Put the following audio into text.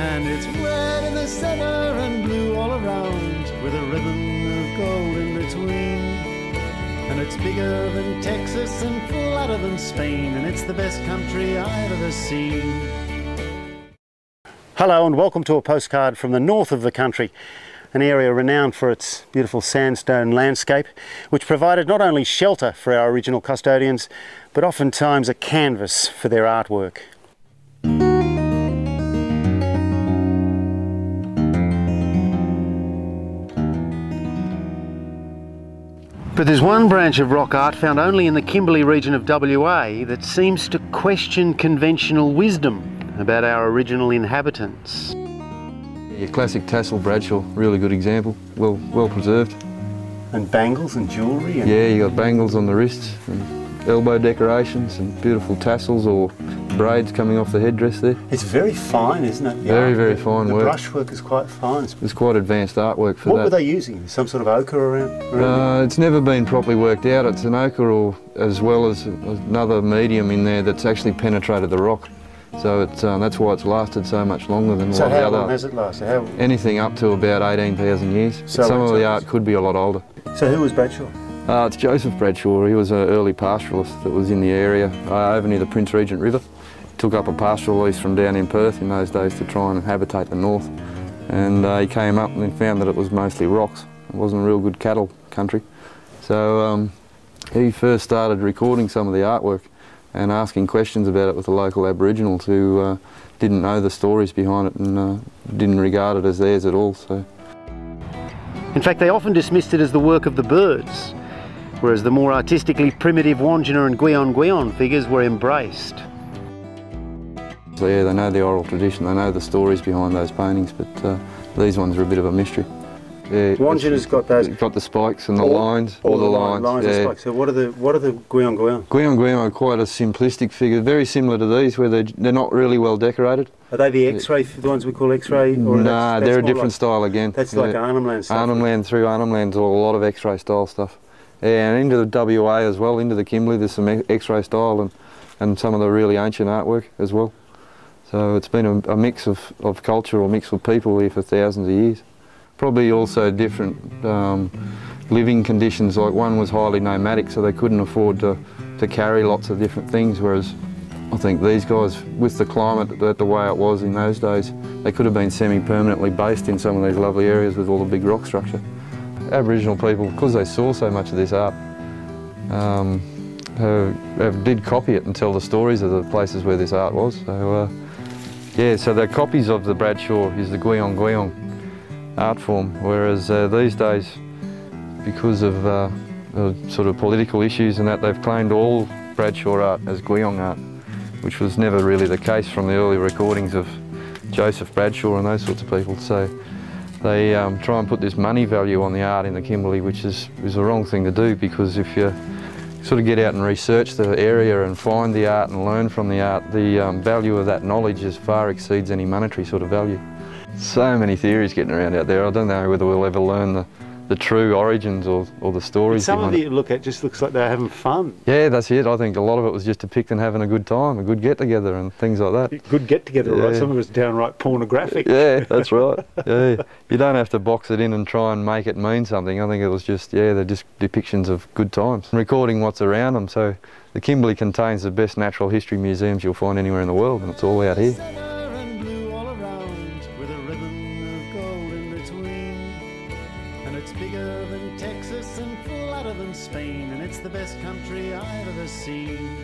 And it's red in the center and blue all around, with a ribbon of gold in between. And it's bigger than Texas and flatter than Spain, and it's the best country I've ever seen. Hello and welcome to a postcard from the north of the country, an area renowned for its beautiful sandstone landscape, which provided not only shelter for our original custodians, but oftentimes a canvas for their artwork. But there's one branch of rock art found only in the Kimberley region of WA that seems to question conventional wisdom about our original inhabitants. Your classic tassel Bradshaw, really good example, well preserved. And bangles and jewellery? Yeah, you got bangles on the wrists, and elbow decorations and beautiful tassels or braids coming off the headdress there. It's very fine, isn't it? Very fine work. The brushwork is quite fine. It's quite advanced artwork for that. What were they using? Some sort of ochre around? It's never been properly worked out. It's an ochre or as well as another medium in there that's actually penetrated the rock. So that's why it's lasted so much longer than so a lot of the other. So how long has it lasted? Anything up to about 18,000 years. So some of the art could be a lot older. So who was Bradshaw? It's Joseph Bradshaw. He was an early pastoralist that was in the area over near the Prince Regent River. Took up a pastoral lease from down in Perth in those days to try and habitate the north. And he came up and found that it was mostly rocks. It wasn't a real good cattle country. So he first started recording some of the artwork and asking questions about it with the local Aboriginals who didn't know the stories behind it and didn't regard it as theirs at all. So. In fact, they often dismissed it as the work of the birds, whereas the more artistically primitive Wandjina and Gwion figures were embraced. So yeah, they know the oral tradition, they know the stories behind those paintings, but these ones are a bit of a mystery. Yeah, Wandjina's got those. Got the spikes and the lines, all the lines. And spikes. So what are the Gwion? Gwion are quite a simplistic figure, very similar to these, where they're not really well decorated. Are they the X-ray, the ones we call X-ray? No, they're a different style again. That's like Arnhem Land stuff. Arnhem Land through Arnhem Land's a lot of X-ray style stuff. Yeah, and into the WA as well, into the Kimberley, there's some X-ray style and some of the really ancient artwork as well. So it's been a mix of culture or mix of people here for thousands of years. Probably also different living conditions, like one was highly nomadic, so they couldn't afford to carry lots of different things, whereas I think these guys, with the climate the way it was in those days, they could have been semi-permanently based in some of these lovely areas with all the big rock structure. Aboriginal people, because they saw so much of this art, did copy it and tell the stories of the places where this art was. So yeah, so the copies of the Bradshaw is the Gwion art form, whereas these days, because of sort of political issues and that, they've claimed all Bradshaw art as Gwion art, which was never really the case from the early recordings of Joseph Bradshaw and those sorts of people. So they try and put this money value on the art in the Kimberley, which is the wrong thing to do, because if you sort of get out and research the area and find the art and learn from the art, the value of that knowledge far exceeds any monetary sort of value. So many theories getting around out there. I don't know whether we'll ever learn the true origins or the stories. Some of it you look at just looks like they're having fun. Yeah, that's it. I think a lot of it was just depicting having a good time, a good get-together and things like that. Good get-together, yeah. Right? Some of it's downright pornographic. Yeah, that's right. Yeah. You don't have to box it in and try and make it mean something. I think it was just, yeah, they're just depictions of good times. Recording what's around them. So the Kimberley contains the best natural history museums you'll find anywhere in the world, and it's all out here. It's bigger than Texas and flatter than Spain, and it's the best country I've ever seen.